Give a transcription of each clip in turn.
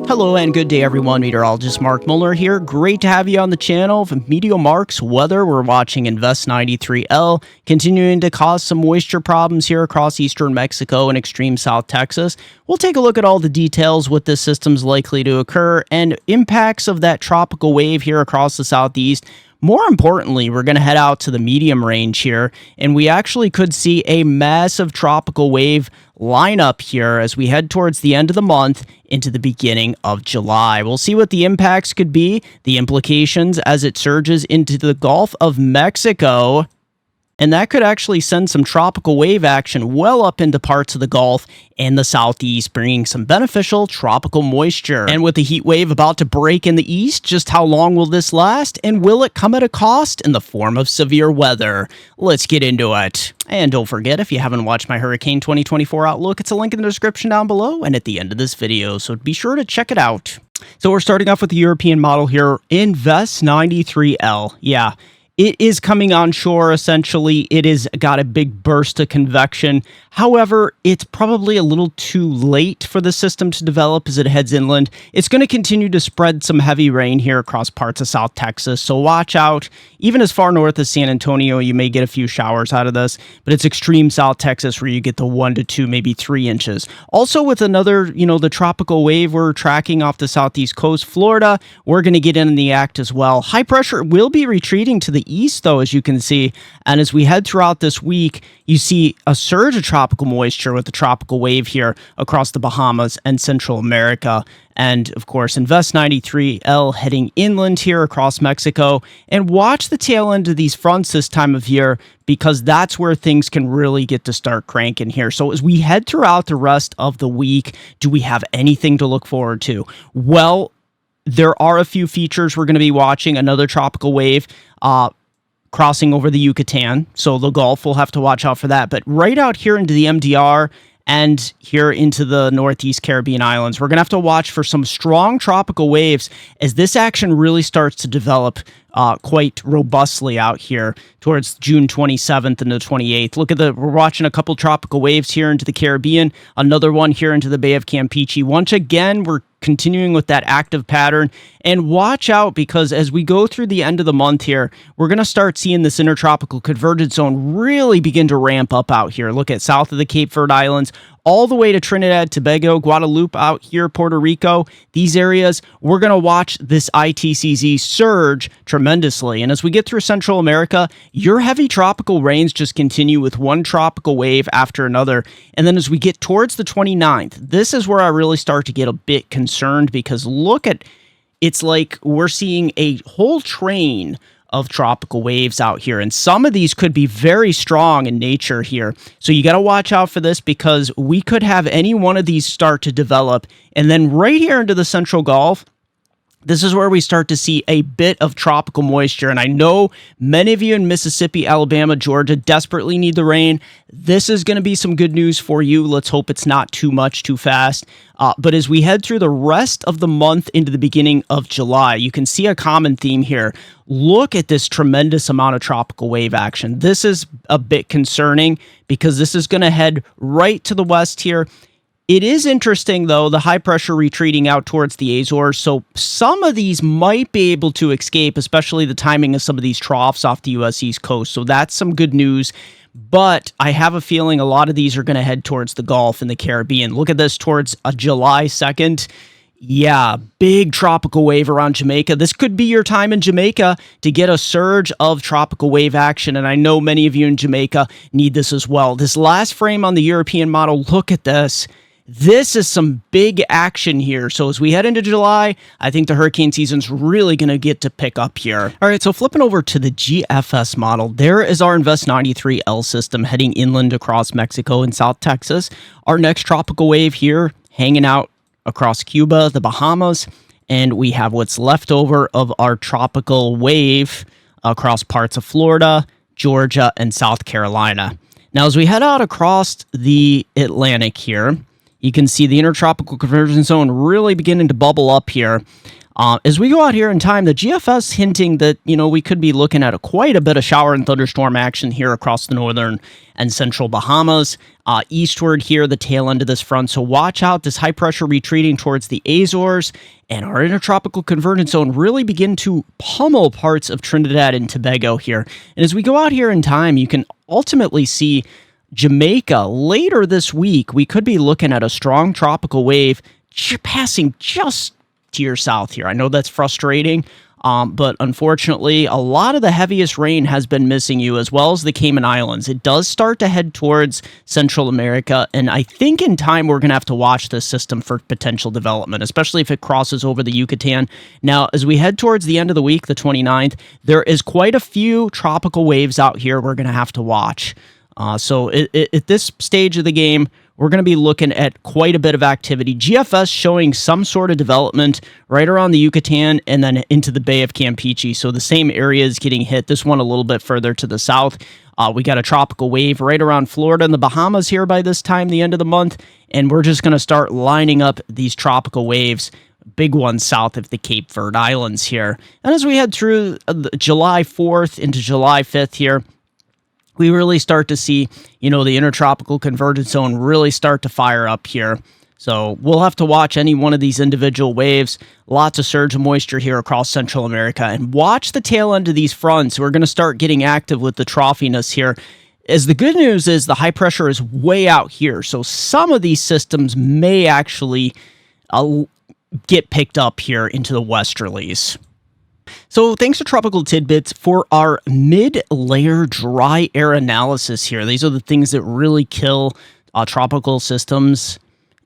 Hello and good day everyone, meteorologist Mark Muller here. Great to have you on the channel. From MeteoMark's Weather, we're watching Invest 93L continuing to cause some moisture problems here across eastern Mexico and extreme South Texas. We'll take a look at all the details, what this system's likely to occur, and impacts of that tropical wave here across the southeast. More importantly, we're going to head out to the medium range here, and we actually could see a massive tropical wave lineup here as we head towards the end of the month into the beginning of July. We'll see what the impacts could be, the implications as it surges into the Gulf of Mexico. And that could actually send some tropical wave action well up into parts of the Gulf and the southeast, bringing some beneficial tropical moisture. And with the heat wave about to break in the east, just how long will this last? And will it come at a cost in the form of severe weather? Let's get into it. And don't forget, if you haven't watched my Hurricane 2024 Outlook, it's a link in the description down below and at the end of this video, so be sure to check it out. So we're starting off with the European model here, Invest 93L. Yeah. It is coming onshore, essentially. It has got a big burst of convection. However, it's probably a little too late for the system to develop as it heads inland. It's going to continue to spread some heavy rain here across parts of South Texas, so watch out. Even as far north as San Antonio, you may get a few showers out of this, but it's extreme South Texas where you get the 1 to 2, maybe 3 inches. Also with another, the tropical wave we're tracking off the southeast coast, Florida, we're going to get in the act as well. High pressure will be retreating to the east, though, as you can see, and as we head throughout this week, you see a surge of tropical moisture with the tropical wave here across the Bahamas and Central America. And of course, Invest 93L heading inland here across Mexico. And watch the tail end of these fronts this time of year, because that's where things can really get to start cranking here. So as we head throughout the rest of the week, do we have anything to look forward to? Well, there are a few features we're going to be watching. Another tropical wave crossing over the Yucatan, so the Gulf, we'll have to watch out for that. But right out here into the MDR and here into the Northeast Caribbean islands, we're going to have to watch for some strong tropical waves as this action really starts to develop quite robustly out here towards June 27th and the 28th. Look at we're watching a couple tropical waves here into the Caribbean, another one here into the Bay of Campeche. Once again, we're continuing with that active pattern, and watch out, because as we go through the end of the month here, we're going to start seeing this intertropical convergence zone really begin to ramp up out here. Look at south of the Cape Verde Islands, all the way to Trinidad, Tobago, Guadeloupe out here, Puerto Rico, these areas, we're going to watch this ITCZ surge tremendously. And as we get through Central America, your heavy tropical rains just continue with one tropical wave after another. And then as we get towards the 29th, this is where I really start to get a bit concerned, because look at, it's like we're seeing a whole train of tropical waves out here, and some of these could be very strong in nature here. So you got to watch out for this, because we could have any one of these start to develop. And then right here into the Central Gulf, this is where we start to see a bit of tropical moisture. And I know many of you in Mississippi, Alabama, Georgia desperately need the rain. This is going to be some good news for you. Let's hope it's not too much too fast. But as we head through the rest of the month into the beginning of July, you can see a common theme here. Look at this tremendous amount of tropical wave action. This is a bit concerning, because this is going to head right to the west here. It is interesting, though, the high pressure retreating out towards the Azores, so some of these might be able to escape, especially the timing of some of these troughs off the U.S. East Coast, so that's some good news. But I have a feeling a lot of these are going to head towards the Gulf and the Caribbean. Look at this towards July 2nd. Yeah, big tropical wave around Jamaica. This could be your time in Jamaica to get a surge of tropical wave action, and I know many of you in Jamaica need this as well. This last frame on the European model, look at this. This is some big action here. So as we head into July, I think the hurricane season's really going to get to pick up here. All right, so flipping over to the GFS model, there is our Invest 93L system heading inland across Mexico and South Texas. Our next tropical wave here hanging out across Cuba, the Bahamas, and we have what's left over of our tropical wave across parts of Florida, Georgia, and South Carolina. Now, as we head out across the Atlantic here, you can see the intertropical convergence zone really beginning to bubble up here. As we go out here in time, the GFS hinting that, we could be looking at quite a bit of shower and thunderstorm action here across the northern and central Bahamas. Eastward here, the tail end of this front. So watch out, this high pressure retreating towards the Azores, and our intertropical convergence zone really begin to pummel parts of Trinidad and Tobago here. And as we go out here in time, you can ultimately see Jamaica later this week. We could be looking at a strong tropical wave passing just to your south here. I know that's frustrating, but unfortunately, a lot of the heaviest rain has been missing you, as well as the Cayman Islands. It does start to head towards Central America, and I think in time we're going to have to watch this system for potential development, especially if it crosses over the Yucatan. Now, as we head towards the end of the week, the 29th, there is quite a few tropical waves out here we're going to have to watch. So at this stage of the game, we're going to be looking at quite a bit of activity. GFS showing some sort of development right around the Yucatan and then into the Bay of Campeche. So the same area is getting hit. This one a little bit further to the south. We got a tropical wave right around Florida and the Bahamas here by this time, the end of the month. And we're just going to start lining up these tropical waves, big ones south of the Cape Verde Islands here. And as we head through July 4th into July 5th here, we really start to see, the intertropical convergence zone really start to fire up here. So we'll have to watch any one of these individual waves. Lots of surge of moisture here across Central America. And watch the tail end of these fronts. We're going to start getting active with the troughiness here. As the good news is the high pressure is way out here. So some of these systems may actually get picked up here into the westerlies. So thanks to Tropical Tidbits for our mid-layer dry air analysis here. These are the things that really kill tropical systems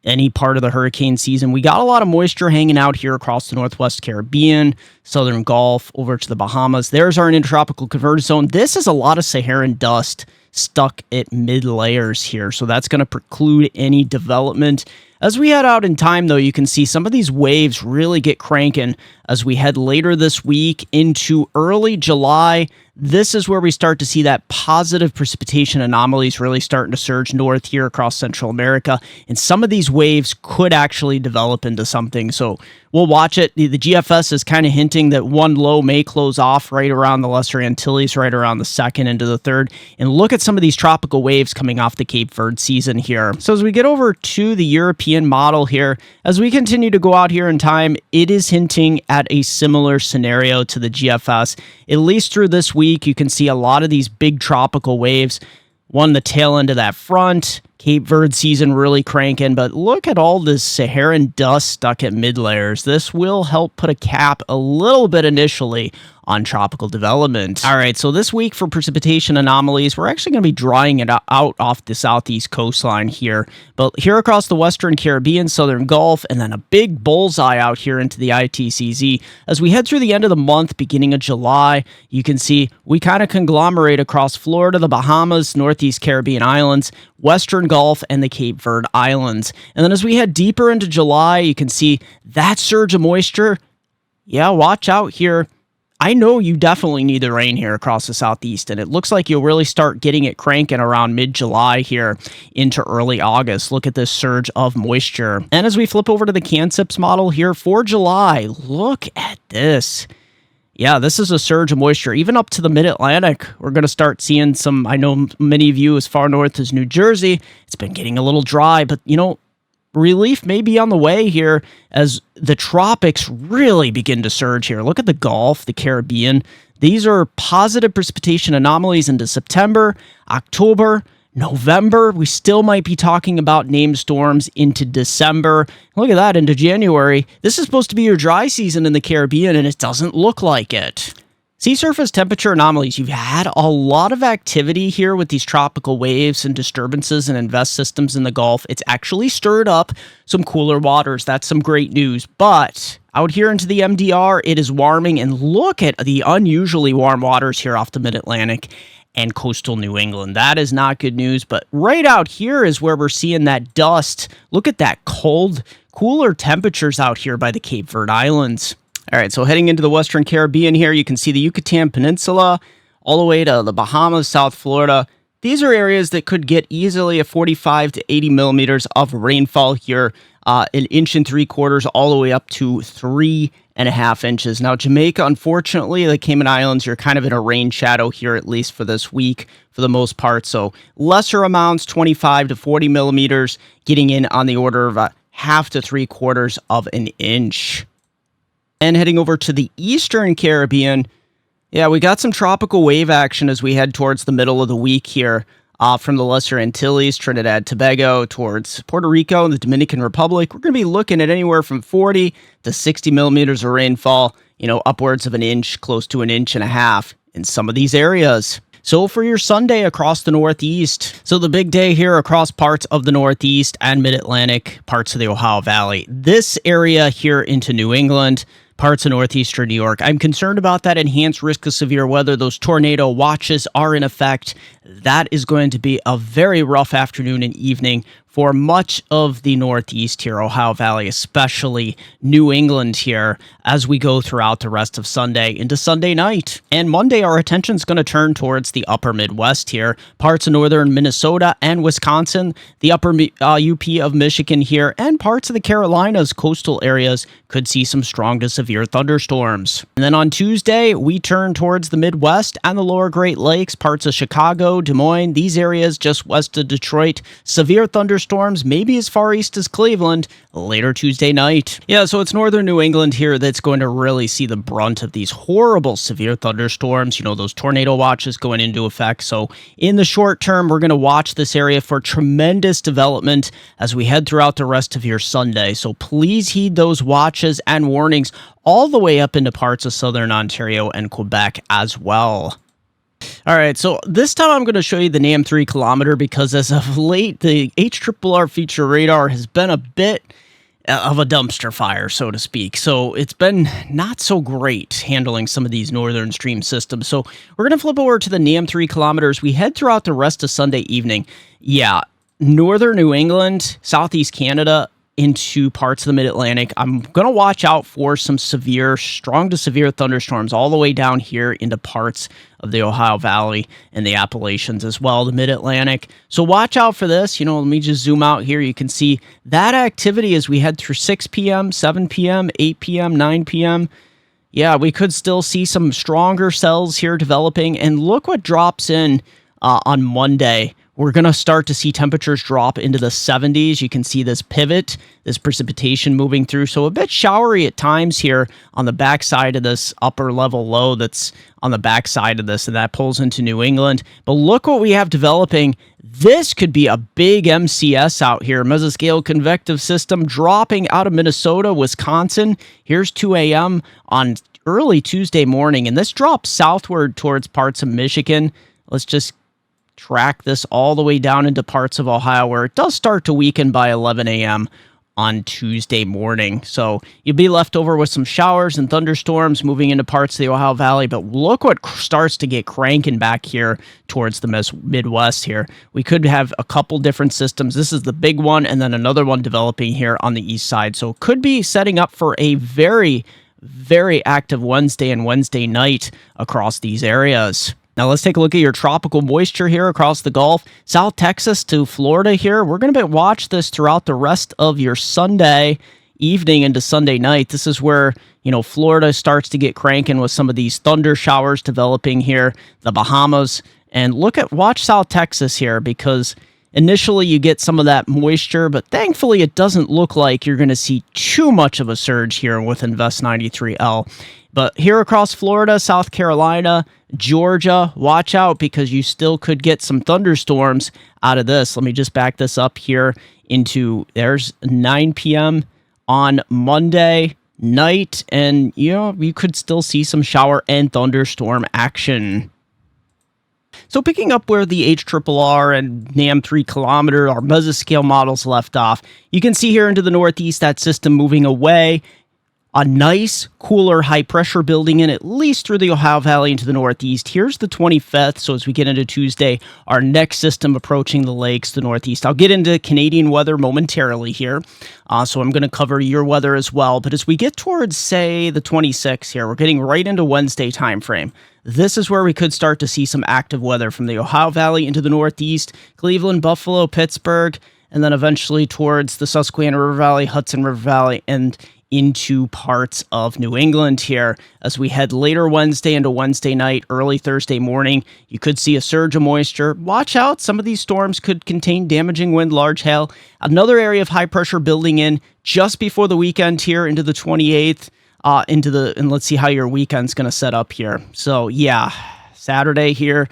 any part of the hurricane season. We got a lot of moisture hanging out here across the Northwest Caribbean, Southern Gulf, over to the Bahamas. There's our intertropical convergence zone. This is a lot of Saharan dust stuck at mid-layers here, so that's going to preclude any development. As we head out in time, though, you can see some of these waves really get cranking as we head later this week into early July. This is where we start to see that positive precipitation anomalies really starting to surge north here across Central America. And some of these waves could actually develop into something. So we'll watch it. The GFS is kind of hinting that one low may close off right around the Lesser Antilles, right around the 2nd into the 3rd. And look at some of these tropical waves coming off the Cape Verde season here. So as we get over to the European model here, as we continue to go out here in time, it is hinting at a similar scenario to the GFS. At least through this week, you can see a lot of these big tropical waves. One, the tail end of that front, Cape Verde season really cranking, but look at all this Saharan dust stuck at mid layers. This will help put a cap a little bit initially on tropical development. All right, so this week for precipitation anomalies, we're actually going to be drying it out off the southeast coastline here. But here across the Western Caribbean, Southern Gulf, and then a big bullseye out here into the ITCZ. As we head through the end of the month, beginning of July, you can see we kind of conglomerate across Florida, the Bahamas, Northeast Caribbean islands, Western Gulf, and the Cape Verde Islands. And then as we head deeper into July, you can see that surge of moisture. Yeah, watch out here. I know you definitely need the rain here across the southeast, and it looks like you'll really start getting it cranking around mid-July here into early August. Look at this surge of moisture. And as we flip over to the CanSIPS model here for July, look at this. Yeah, this is a surge of moisture. Even up to the mid-Atlantic, we're going to start seeing some, I know many of you as far north as New Jersey, it's been getting a little dry, but relief may be on the way here as the tropics really begin to surge here. Look at the Gulf, the Caribbean. These are positive precipitation anomalies into September, October, November. We still might be talking about named storms into December. Look at that, into January. This is supposed to be your dry season in the Caribbean, and it doesn't look like it. Sea surface temperature anomalies. You've had a lot of activity here with these tropical waves and disturbances and invest systems in the Gulf. It's actually stirred up some cooler waters. That's some great news. But out here into the MDR, it is warming. And look at the unusually warm waters here off the mid-Atlantic and coastal New England. That is not good news. But right out here is where we're seeing that dust. Look at that cold, cooler temperatures out here by the Cape Verde Islands. All right, so heading into the Western Caribbean here, you can see the Yucatan Peninsula all the way to the Bahamas, South Florida. These are areas that could get easily a 45 to 80 millimeters of rainfall here an inch and 3/4 all the way up to 3.5 inches. Now, Jamaica, unfortunately, the Cayman Islands, you're kind of in a rain shadow here, at least for this week, for the most part. So lesser amounts, 25 to 40 millimeters, getting in on the order of a half to 3/4 of an inch. And heading over to the Eastern Caribbean, yeah, we got some tropical wave action as we head towards the middle of the week here. From the Lesser Antilles, Trinidad, Tobago, towards Puerto Rico and the Dominican Republic. We're going to be looking at anywhere from 40 to 60 millimeters of rainfall, upwards of an inch, close to an inch and a half in some of these areas. So for your Sunday across the Northeast, so the big day here across parts of the Northeast and Mid-Atlantic, parts of the Ohio Valley. This area here into New England, parts of northeastern New York. I'm concerned about that enhanced risk of severe weather. Those tornado watches are in effect. That is going to be a very rough afternoon and evening for much of the Northeast here, Ohio Valley, especially New England here, as we go throughout the rest of Sunday into Sunday night. And Monday, our attention's going to turn towards the upper Midwest here, parts of northern Minnesota and Wisconsin, the upper UP of Michigan here, and parts of the Carolinas, coastal areas could see some strong to severe thunderstorms. And then on Tuesday, we turn towards the Midwest and the lower Great Lakes, parts of Chicago, Des Moines, these areas just west of Detroit. Severe thunderstorms, maybe as far east as Cleveland, later Tuesday night. Yeah, so it's northern New England here that's going to really see the brunt of these horrible severe thunderstorms. Those tornado watches going into effect. So in the short term, we're going to watch this area for tremendous development as we head throughout the rest of your Sunday. So please heed those watches and warnings all the way up into parts of southern Ontario and Quebec as well. All right, so this time I'm going to show you the NAM 3 kilometer because as of late, the HRRR feature radar has been a bit of a dumpster fire, so to speak. So it's been not so great handling some of these northern stream systems. So we're going to flip over to the NAM 3 kilometers. We head throughout the rest of Sunday evening. Yeah, northern New England, southeast Canada, into parts of the Mid-Atlantic. I'm going to watch out for some strong to severe thunderstorms all the way down here into parts of the Ohio Valley and the Appalachians as well, the Mid-Atlantic. So watch out for this. Let me just zoom out here. You can see that activity as we head through 6 p.m., 7 p.m., 8 p.m., 9 p.m. Yeah, we could still see some stronger cells here developing. And look what drops in on Monday. We're going to start to see temperatures drop into the 70s. You can see this pivot, this precipitation moving through. So a bit showery at times here on the backside of this upper level low that's on the backside of this, and that pulls into New England. But look what we have developing. This could be a big MCS out here. Mesoscale convective system dropping out of Minnesota, Wisconsin. Here's 2 a.m. on early Tuesday morning, and this drops southward towards parts of Michigan. Let's just track this all the way down into parts of Ohio where it does start to weaken by 11 a.m. on Tuesday morning. So you'll be left over with some showers and thunderstorms moving into parts of the Ohio Valley. But look what starts to get cranking back here towards the Midwest here. We could have a couple different systems. This is the big one, and then another one developing here on the east side. So could be setting up for a very, very active Wednesday and Wednesday night across these areas. Now let's take a look at your tropical moisture here across the Gulf. South Texas to Florida here. We're going to watch this throughout the rest of your Sunday evening into Sunday night. This is where, Florida starts to get cranking with some of these thunder showers developing here, the Bahamas. And watch South Texas here because initially you get some of that moisture, but thankfully it doesn't look like you're going to see too much of a surge here with Invest 93L. But here across Florida, South Carolina, Georgia, watch out because you still could get some thunderstorms out of this. Let me just back this up here there's 9 p.m. on Monday night, and you could still see some shower and thunderstorm action. So picking up where the HRRR and NAM 3 kilometer, our mesoscale models left off, you can see here into the Northeast that system moving away. A nice, cooler, high pressure building in at least through the Ohio Valley into the Northeast. Here's the 25th, so as we get into Tuesday, our next system approaching the lakes, the Northeast. I'll get into Canadian weather momentarily here, so I'm going to cover your weather as well. But as we get towards, say, the 26th here, we're getting right into Wednesday time frame. This is where we could start to see some active weather from the Ohio Valley into the Northeast, Cleveland, Buffalo, Pittsburgh, and then eventually towards the Susquehanna River Valley, Hudson River Valley, and into parts of New England here. As we head later Wednesday into Wednesday night, early Thursday morning, you could see a surge of moisture. Watch out, some of these storms could contain damaging wind, large hail. Another area of high pressure building in just before the weekend here into the 28th, and let's see how your weekend's going to set up here. So yeah, Saturday here,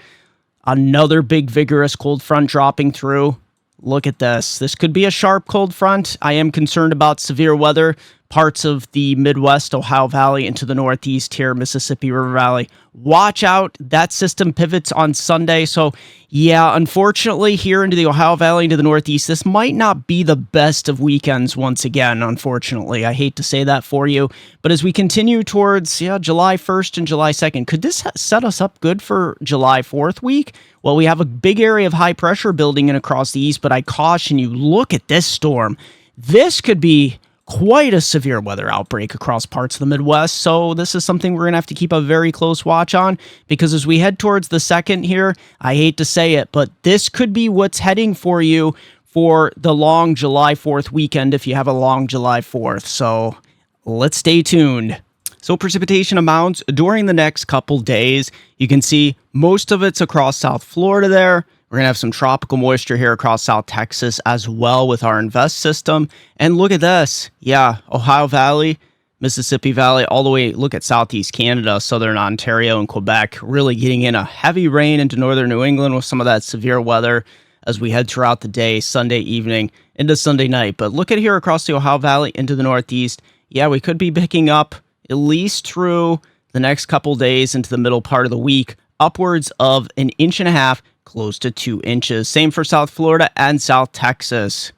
another big vigorous cold front dropping through. Look at this. This could be a sharp cold front. I am concerned about severe weather. Parts of the Midwest, Ohio Valley, into the Northeast here, Mississippi River Valley. Watch out. That system pivots on Sunday. So, yeah, unfortunately, here into the Ohio Valley, into the Northeast, this might not be the best of weekends once again, unfortunately. I hate to say that for you. But as we continue towards July 1st and July 2nd, could this set us up good for July 4th week? Well, we have a big area of high pressure building in across the east, but I caution you, look at this storm. This could be quite a severe weather outbreak across parts of the Midwest. So this is something we're going to have to keep a very close watch on, because as we head towards the second here, I hate to say it, but this could be what's heading for you for the long July 4th weekend if you have a long July 4th. So let's stay tuned. So precipitation amounts during the next couple days, you can see most of it's across South Florida there. We're going to have some tropical moisture here across South Texas as well with our Invest system. And look at this. Yeah, Ohio Valley, Mississippi Valley, all the way, look at Southeast Canada, Southern Ontario and Quebec, really getting in a heavy rain into northern New England with some of that severe weather as we head throughout the day, Sunday evening into Sunday night. But look at here across the Ohio Valley into the Northeast. Yeah, we could be picking up at least through the next couple days into the middle part of the week, upwards of 1.5 inches, close to 2 inches. Same for South Florida and South Texas.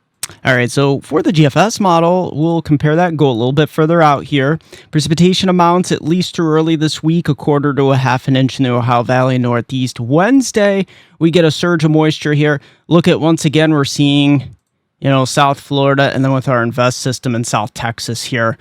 All right, so for the GFS model, we'll compare that and go a little bit further out here. Precipitation amounts at least through early this week, 1/4 to 1/2 inch in the Ohio Valley and Northeast. Wednesday, we get a surge of moisture here. Look at, once again, we're seeing, South Florida, and then with our Invest system in South Texas here,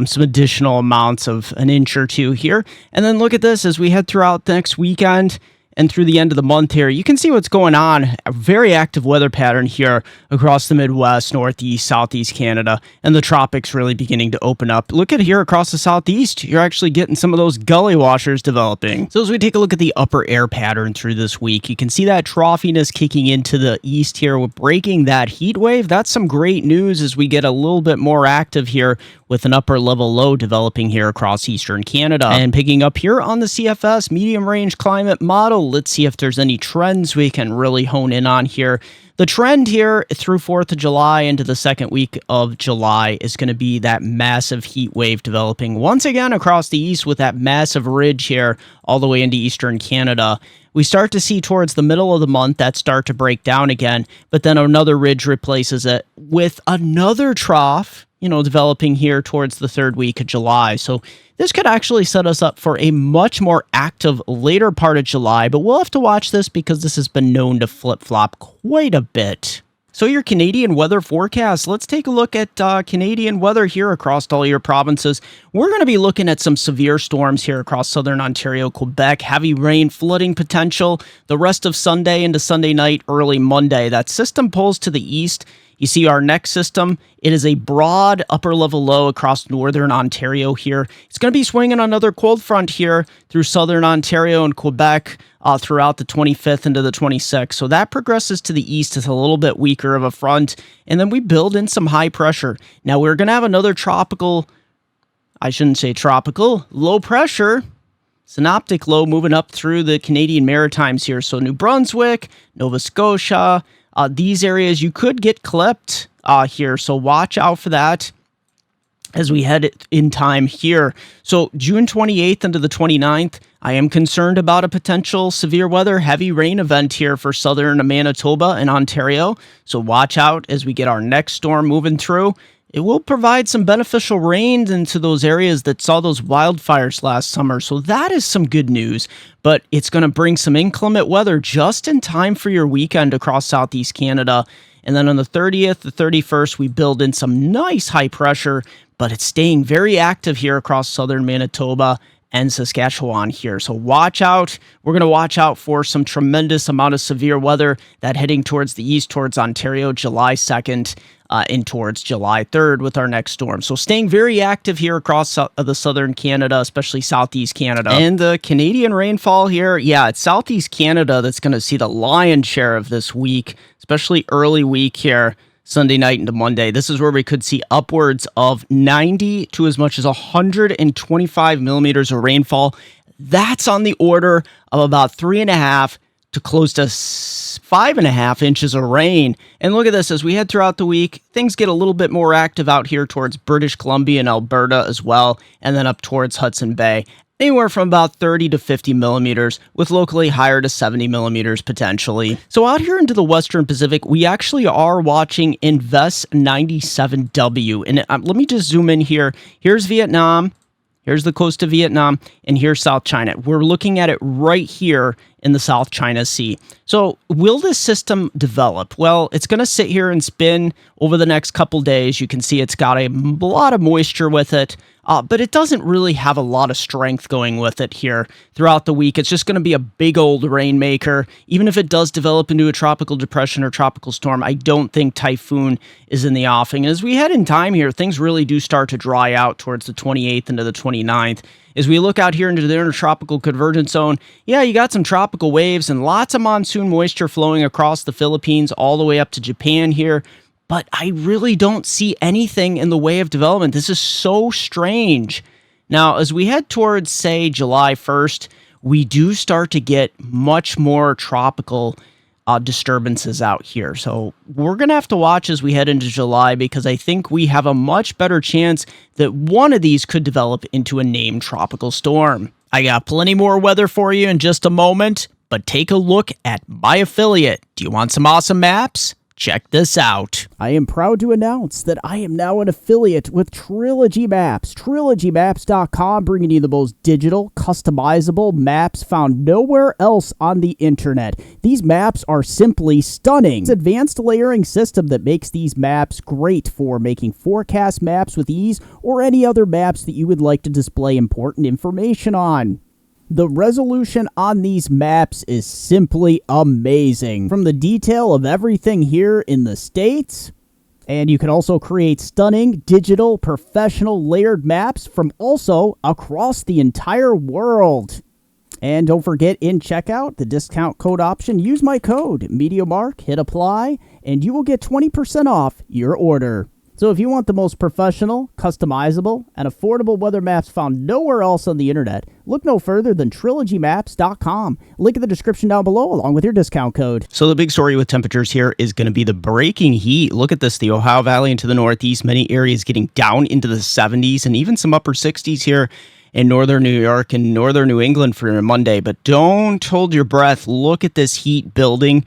some additional amounts of 1 inch or 2 here. And then look at this as we head throughout the next weekend and through the end of the month here. You can see what's going on. A very active weather pattern here across the Midwest, Northeast, Southeast Canada, and the tropics really beginning to open up. Look at here across the Southeast. You're actually getting some of those gully washers developing. So as we take a look at the upper air pattern through this week, you can see that troughiness kicking into the east here with breaking that heat wave. That's some great news as we get a little bit more active here with an upper level low developing here across eastern Canada. And picking up here on the CFS medium range climate model, let's see if there's any trends we can really hone in on here. The trend here through 4th of July into the second week of July is going to be that massive heat wave developing once again across the east with that massive ridge here all the way into eastern Canada. We start to see towards the middle of the month that start to break down again, but then another ridge replaces it with another trough, developing here towards the third week of July. So this could actually set us up for a much more active later part of July, but we'll have to watch this because this has been known to flip-flop quite a bit. So your Canadian weather forecast, let's take a look at Canadian weather here across all your provinces. We're going to be looking at some severe storms here across southern Ontario, Quebec, heavy rain, flooding potential the rest of Sunday into Sunday night, early Monday. That system pulls to the east. You see our next system, it is a broad upper level low across northern Ontario here. It's going to be swinging another cold front here through southern Ontario and Quebec throughout the 25th into the 26th. So that progresses to the east as a little bit weaker of a front. And then we build in some high pressure. Now we're going to have another low pressure, synoptic low moving up through the Canadian Maritimes here. So New Brunswick, Nova Scotia, these areas you could get clipped here, so watch out for that as we head in time here. So June 28th into the 29th, I am concerned about a potential severe weather heavy rain event here for southern Manitoba and Ontario. So watch out as we get our next storm moving through. It will provide some beneficial rain into those areas that saw those wildfires last summer. So that is some good news, but it's going to bring some inclement weather just in time for your weekend across Southeast Canada. And then on the 30th, the 31st, we build in some nice high pressure, but it's staying very active here across southern Manitoba and Saskatchewan here. So watch out. We're going to watch out for some tremendous amount of severe weather that heading towards the east, towards Ontario, July 2nd. In towards July 3rd with our next storm. So staying very active here across the southern Canada, especially southeast Canada. And the Canadian rainfall here, yeah, it's southeast Canada that's going to see the lion's share of this week, especially early week here, Sunday night into Monday. This is where we could see upwards of 90 to as much as 125 millimeters of rainfall. That's on the order of about 3.5 to close to 5.5 inches of rain. And look at this, as we head throughout the week, things get a little bit more active out here towards British Columbia and Alberta as well, and then up towards Hudson Bay. Anywhere from about 30 to 50 millimeters, with locally higher to 70 millimeters potentially. So out here into the Western Pacific, we actually are watching Invest 97W. And let me just zoom in here. Here's Vietnam. Here's the coast of Vietnam, and here's South China. We're looking at it right here in the South China Sea. So will this system develop? Well, it's going to sit here and spin over the next couple days. You can see it's got a lot of moisture with it, but it doesn't really have a lot of strength going with it here throughout the week. It's just going to be a big old rainmaker. Even if it does develop into a tropical depression or tropical storm, I don't think typhoon is in the offing. And as we head in time here, things really do start to dry out towards the 28th into the 29th. As we look out here into the intertropical convergence zone, yeah, you got some tropical waves and lots of monsoon moisture flowing across the Philippines all the way up to Japan here. But I really don't see anything in the way of development. This is so strange. Now, as we head towards, say, July 1st, we do start to get much more tropical disturbances out here. So we're going to have to watch as we head into July, because I think we have a much better chance that one of these could develop into a named tropical storm. I got plenty more weather for you in just a moment, but take a look at my affiliate. Do you want some awesome maps? Check this out. I am proud to announce that I am now an affiliate with Trilogy Maps. TrilogyMaps.com, bringing you the most digital, customizable maps found nowhere else on the internet. These maps are simply stunning. It's an advanced layering system that makes these maps great for making forecast maps with ease, or any other maps that you would like to display important information on. The resolution on these maps is simply amazing. From the detail of everything here in the States, and you can also create stunning, digital, professional layered maps from also across the entire world. And don't forget, in checkout, the discount code option, use my code, MeteoMark, hit apply, and you will get 20% off your order. So if you want the most professional, customizable, and affordable weather maps found nowhere else on the internet, look no further than TrilogyMaps.com. Link in the description down below along with your discount code. So the big story with temperatures here is going to be the breaking heat. Look at this, the Ohio Valley into the northeast, many areas getting down into the 70s and even some upper 60s here in northern New York and northern New England for Monday. But don't hold your breath. Look at this heat building.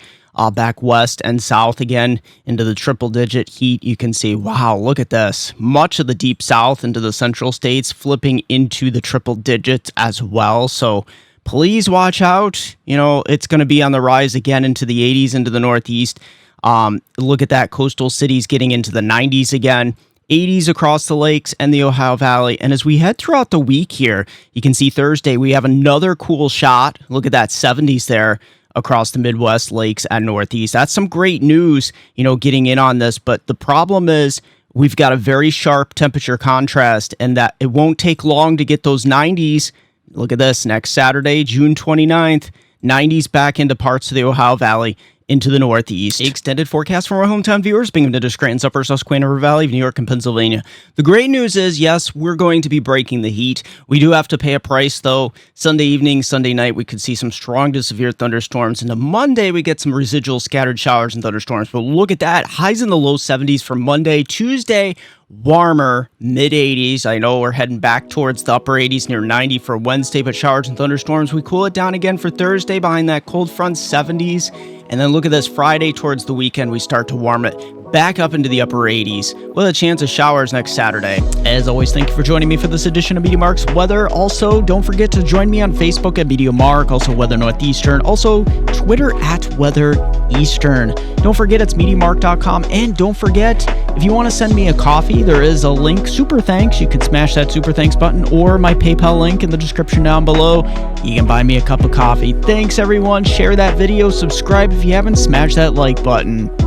Back west and south again into the triple-digit heat. You can see, wow, look at this. Much of the deep south into the central states flipping into the triple digits as well. So please watch out. You know, it's going to be on the rise again into the 80s into the northeast. Look at that. Coastal cities getting into the 90s again. 80s across the lakes and the Ohio Valley. And as we head throughout the week here, you can see Thursday we have another cool shot. Look at that, 70s there across the Midwest, lakes, and Northeast. That's some great news, you know, getting in on this. But the problem is we've got a very sharp temperature contrast, and that it won't take long to get those 90s. Look at this, next Saturday, June 29th, 90s back into parts of the Ohio Valley, into the Northeast. Extended forecast from our hometown viewers, Binghamton to Scranton, Upper Susquehanna River Valley, New York, and Pennsylvania. The great news is, yes, we're going to be breaking the heat. We do have to pay a price, though. Sunday evening, Sunday night, we could see some strong to severe thunderstorms. And on Monday, we get some residual scattered showers and thunderstorms. But look at that. Highs in the low 70s for Monday. Tuesday, warmer, mid-80s. I know we're heading back towards the upper 80s, near 90 for Wednesday, but showers and thunderstorms. We cool it down again for Thursday behind that cold front, 70s. And then look at this, Friday towards the weekend, we start to warm it back up into the upper 80s with a chance of showers next Saturday. As always, thank you for joining me for this edition of MeteoMark's Weather. Also, don't forget to join me on Facebook at MeteoMark, also Weather Northeastern, also Twitter at Weather Eastern. Don't forget it's MeteoMark.com, and don't forget, if you want to send me a coffee, there is a link, super thanks. You can smash that super thanks button or my PayPal link in the description down below. You can buy me a cup of coffee. Thanks everyone, share that video, subscribe if you haven't, smash that like button.